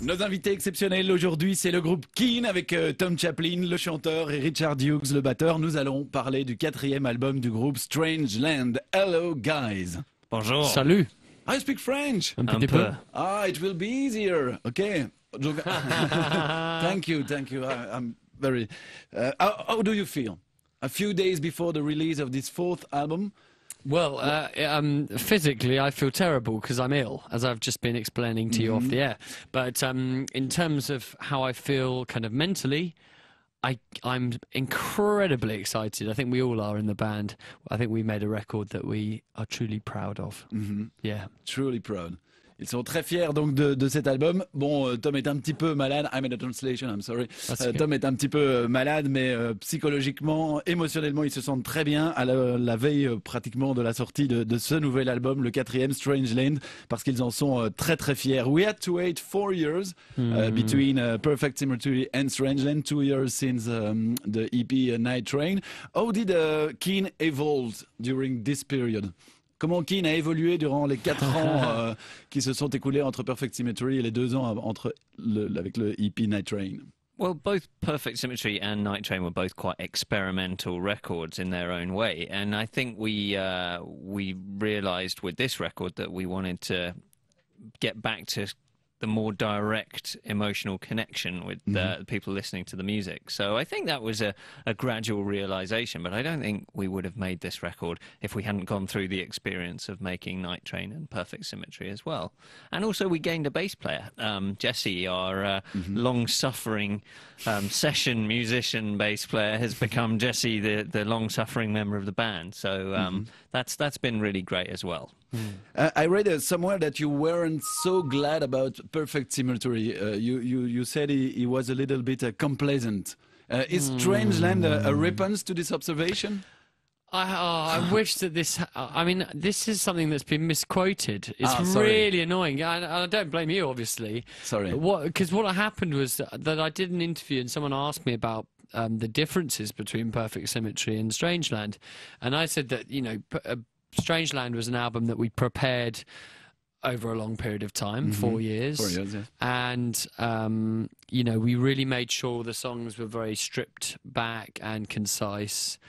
Nos invités exceptionnels aujourd'hui, c'est le groupe Keane avec Tom Chaplin, le chanteur, et Richard Hughes, le batteur. Nous allons parler du 4e album du groupe Strange Land. Hello guys. Bonjour. Salut. I speak French. Un petit peu. Ah, it will be easier. Okay. Thank you. I'm very. How do you feel? A few days before the release of this 4th album. Well, physically, I feel terrible because I'm ill, as I've just been explaining to you off the air. But in terms of how I feel kind of mentally, I'm incredibly excited. I think we all are in the band. I think we made a record that we are truly proud of. Yeah. Truly proud. Ils sont très fiers donc de cet album. Bon, Tom est un petit peu malade. I made a translation, I'm sorry. Okay. Tom est un petit peu malade, mais psychologiquement, émotionnellement, ils se sentent très bien à la veille pratiquement de la sortie de ce nouvel album, le 4e, Strange Land, parce qu'ils en sont très très fiers. We had to wait 4 years between Perfect Symmetry and Strange Land, 2 years since the EP Night Train. How did Keane evolve during this period? Comment Keane a évolué durant les 4 ans qui se sont écoulés entre Perfect Symmetry et les 2 ans avec le EP Night Train? Well, both Perfect Symmetry and Night Train were both quite experimental records in their own way, and I think we realised with this record that we wanted to get back to the more direct emotional connection with the people listening to the music. So I think that was a gradual realization, but I don't think we would have made this record if we hadn't gone through the experience of making Night Train and Perfect Symmetry as well. And also we gained a bass player. Jesse, our long-suffering session musician bass player, has become Jesse, the long-suffering member of the band. So that's been really great as well. I read somewhere that you weren't so glad about Perfect Symmetry. You said he was a little bit complacent. Is Strange Land a response to this observation? I wish that this... I mean, this is something that's been misquoted. It's sorry. really annoying. I don't blame you, obviously. Sorry. Because what happened was that I did an interview and someone asked me about the differences between Perfect Symmetry and Strange Land. And I said that, you know... Strange Land was an album that we prepared over a long period of time, 4 years. 4 years, yes. And, you know, we really made sure the songs were very stripped back and concise.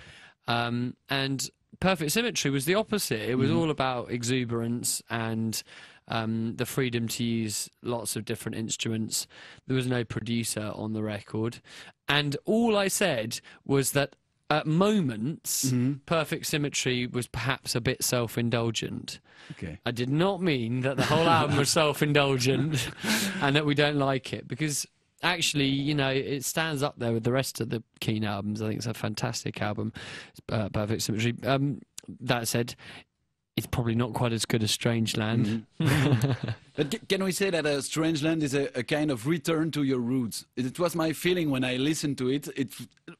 And Perfect Symmetry was the opposite. It was all about exuberance and the freedom to use lots of different instruments. There was no producer on the record. And all I said was that at moments, Perfect Symmetry was perhaps a bit self-indulgent. Okay. I did not mean that the whole album was self-indulgent and that we don't like it, because actually, you know, it stands up there with the rest of the Keane albums. I think it's a fantastic album, Perfect Symmetry. That said, it's probably not quite as good as Strange Land. But can we say that Strange Land is a kind of return to your roots? It was my feeling when I listened to it.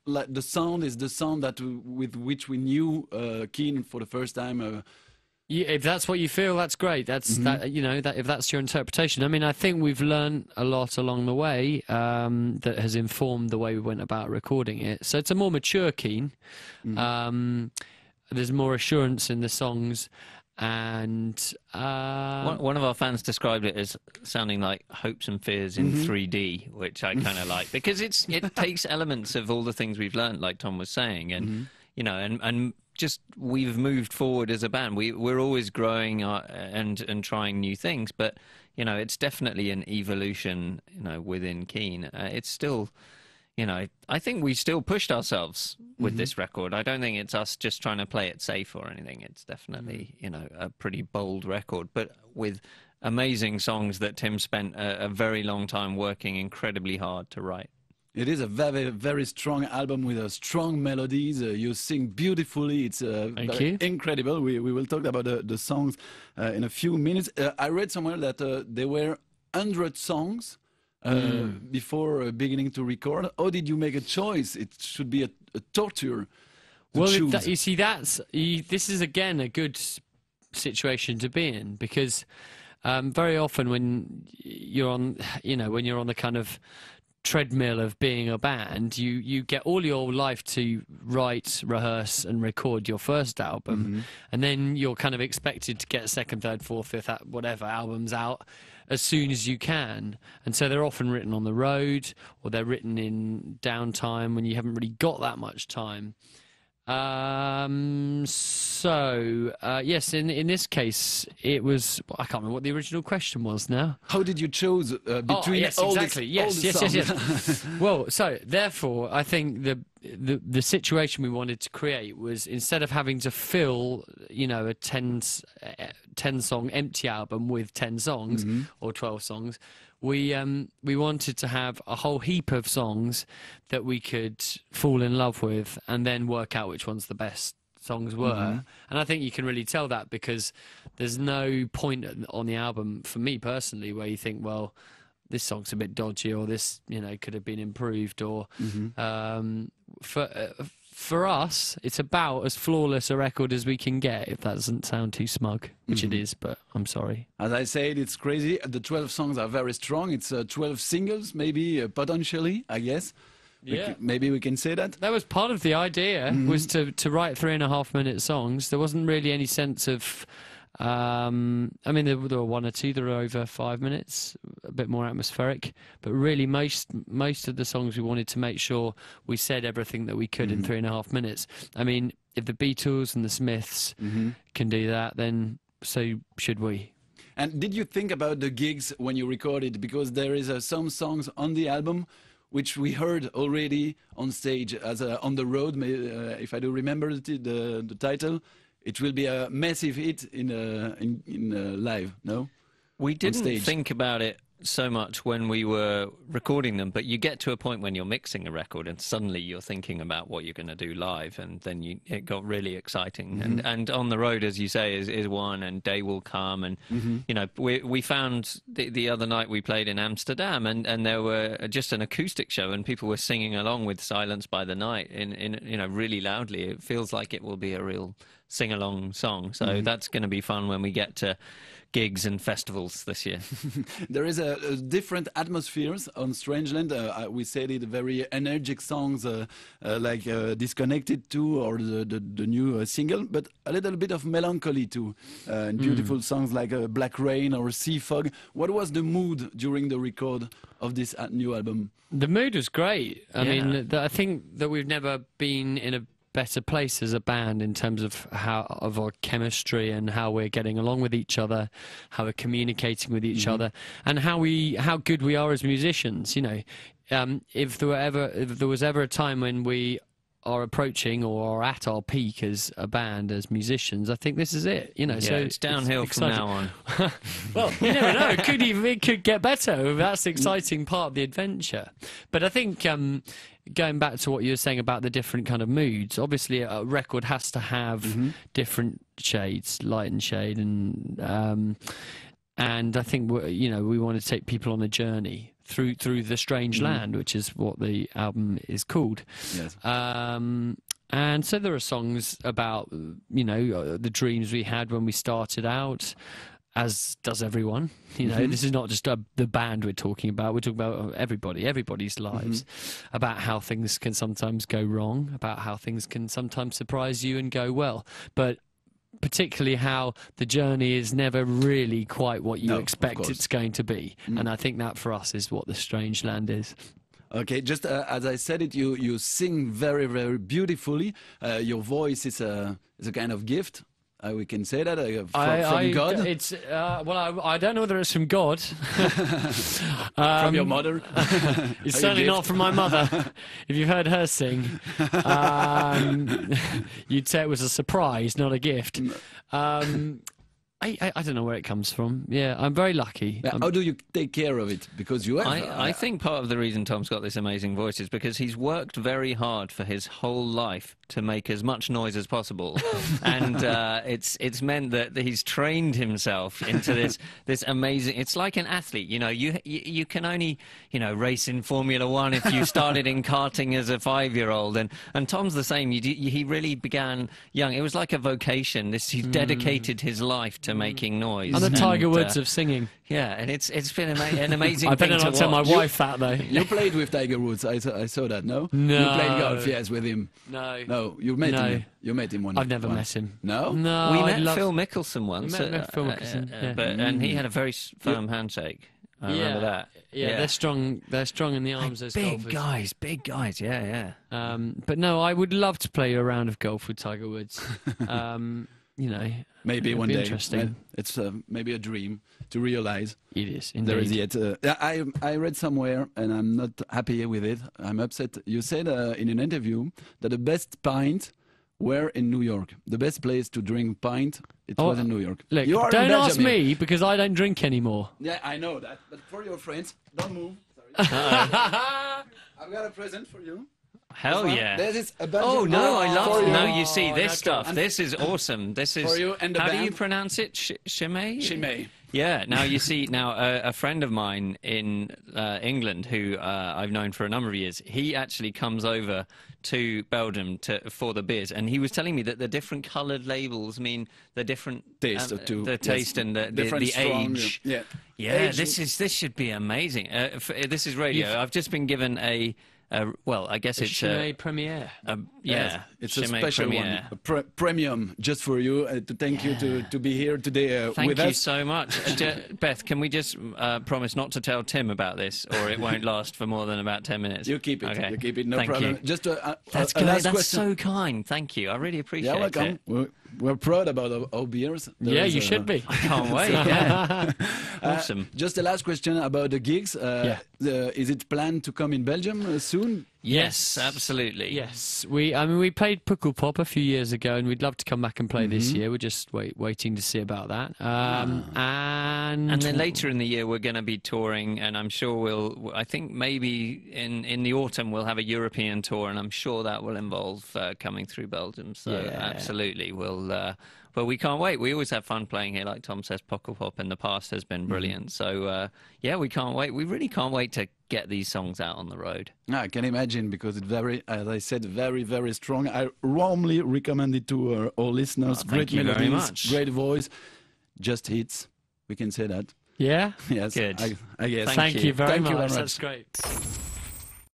Like the sound is the sound that with which we knew Keane for the first time. Yeah, if that's what you feel, that's great. That's that, you know, that if that's your interpretation. I mean, I think we've learned a lot along the way that has informed the way we went about recording it. So it's a more mature Keane. There's more assurance in the songs, and one of our fans described it as sounding like Hopes and Fears in 3D, which I kind of like, because it takes elements of all the things we've learned, like Tom was saying, and you know, and just we've moved forward as a band. We're always growing and trying new things, but you know, it's definitely an evolution, you know, within Keane. It's still. You know, I think we still pushed ourselves with this record. I don't think it's us just trying to play it safe or anything. It's definitely, you know, a pretty bold record, but with amazing songs that Tim spent a very long time working incredibly hard to write. It is a very, very strong album with strong melodies. You sing beautifully. It's incredible. We will talk about the songs in a few minutes. I read somewhere that there were 100 songs before beginning to record. How did you make a choice? It should be a torture to choose. You see, this is again a good situation to be in, because very often when you're on, you know, when you're on the kind of treadmill of being a band, you get all your life to write, rehearse and record your first album, and then you're kind of expected to get second, third, fourth, fifth, whatever albums out as soon as you can. And so they're often written on the road, or they're written in downtime when you haven't really got that much time. Yes, in this case, it was. I can't remember what the original question was now. How did you choose between all the songs? Well, so therefore, I think the situation we wanted to create was, instead of having to fill, a 10 song empty album with 10 songs or 12 songs, we wanted to have a whole heap of songs that we could fall in love with and then work out which ones the best songs were. And I think you can really tell that, because there's no point on the album, for me personally, where you think, well, this song's a bit dodgy, or this could have been improved, or for us, it's about as flawless a record as we can get, if that doesn't sound too smug, which it is, but I'm sorry. As I said, it's crazy. The 12 songs are very strong. It's 12 singles, maybe, potentially, I guess. Yeah. Maybe we can say that. That was part of the idea, was to write 3.5-minute songs. There wasn't really any sense of... I mean, there were one or two that were over 5 minutes, a bit more atmospheric. But really, most of the songs, we wanted to make sure we said everything that we could in 3.5 minutes. I mean, if the Beatles and the Smiths can do that, then so should we. And did you think about the gigs when you recorded? Because there is some songs on the album which we heard already on stage as On the Road, if I do remember the title. It will be a massive hit in live, no? We didn't think about it so much when we were recording them, but you get to a point when you're mixing a record and suddenly you're thinking about what you're going to do live, and then it got really exciting. And On the Road, as you say, is one, and Day Will Come, and we found the other night we played in Amsterdam, and there were just an acoustic show, and people were singing along with Silence by the Night in really loudly. It feels like it will be a real sing-along song, so that's going to be fun when we get to gigs and festivals this year. There is a different atmospheres on Strangeland. We said it, very energetic songs like Disconnected too, or the new single, but a little bit of melancholy too, and beautiful songs like Black Rain or Sea Fog. What was the mood during the record of this new album? The mood was great. I mean, I think that we've never been in a better place as a band in terms of our chemistry and how we're getting along with each other, how we're communicating with each other, and how good we are as musicians. If there was ever a time when we are approaching or are at our peak as a band, as musicians, I think this is it. So it's downhill from now on. Well, you never know. It could get better. That's the exciting part of the adventure. But I think going back to what you were saying about the different kind of moods, obviously a record has to have different shades, light and shade, and I think we want to take people on a journey through the strange land, which is what the album is called. Yes. And so there are songs about the dreams we had when we started out, as does everyone. This is not just the band we're talking about. We're talking about everybody's lives, about how things can sometimes go wrong, about how things can sometimes surprise you and go well, but particularly how the journey is never really quite what you expect it's going to be. And I think that for us is what the Strange Land is. Okay, just as I said it, you sing very, very beautifully. Your voice is a kind of gift. We can say that from God. It's I don't know whether it's from God. From your mother. It's certainly not from my mother. If you've heard her sing, you'd say it was a surprise, not a gift. I don't know where it comes from. Yeah, I'm very lucky. How do you take care of it? Because you have... I think part of the reason Tom's got this amazing voice is because he's worked very hard for his whole life to make as much noise as possible. And it's meant that he's trained himself into this amazing... It's like an athlete, you can only, race in Formula One if you started in karting as a 5-year-old. And Tom's the same. He really began young. It was like a vocation. He dedicated his life to to making noise. I'm the Tiger and, Woods of singing. Yeah, and it's been an amazing I thing better to not tell my watch. wife that, though. You played with Tiger Woods. I saw that. No. No. You played golf. Yes, with him. No. No, you met No. him. You met him I've never met him. No. No. We I'd met Phil Mickelson once, met Phil Mickelson, yeah. and he had a very firm handshake. I remember that. Yeah, they're strong. They're strong in the arms as Big golfers. big guys. Yeah. But no, I would love to play a round of golf with Tiger Woods. You know, Maybe it'd one be day. interesting. It's maybe a dream to realize. It is. There is Indeed. yet. I read somewhere, and I'm not happy with it. I'm upset. You said in an interview that the best pint were in New York. The best place to drink pint, it was in New York. Look, You are in don't ask Belgium here. me because I don't drink anymore. Yeah, I know that. But for your friends, don't move. Sorry. I've got a present for you. Hell yeah. This is a Belgian Oh no, I love for it. you. No, you see this no, stuff. and- This is awesome. This is For you and the how do you band. pronounce it? Chimay? Chimay. Yeah. Now you see. Now a friend of mine in England, who I've known for a number of years, he actually comes over to Belgium for the beers, and he was telling me that the different coloured labels mean the different Taste too. the Yes. taste and the Different strong, age. Yeah. Yeah, Age- this should be amazing. This is radio. I've just been given a well, I guess it's Chimay Premiere. yeah, Yes, it's a Chimay special Premiere. one, a premium just for you. To thank you to be here today Thank with you us. so much. Beth, can we just promise not to tell Tim about this, or it won't last for more than about 10 minutes? You keep it. Okay. You keep it. No Thank problem. You. Just That's a great. last That's question. so kind. Thank you. I really appreciate Yeah, welcome. it. We're proud about our beers. There Yeah, is, you should be. I can't wait. Yeah. Awesome. Just the last question about the gigs. Is it planned to come in Belgium soon? Yes, absolutely. Yes, we played Pukkelpop a few years ago, and we'd love to come back and play this year. We're just waiting to see about that. And then later in the year, we're going to be touring, and I'm sure I think maybe in the autumn we'll have a European tour, and I'm sure that will involve coming through Belgium. So absolutely, but we can't wait. We always have fun playing here. Like Tom says, Pukkelpop in the past has been brilliant. So yeah, we can't wait. We really can't wait to get these songs out on the road. I can imagine, because it's very, as I said, very, very strong. I warmly recommend it to our listeners. Thank Great you very melodies, much. great voice, just hits. We can say that. Yeah. Yes, Good. I guess. Thank you Thank you very Thank you much. very much. That's great.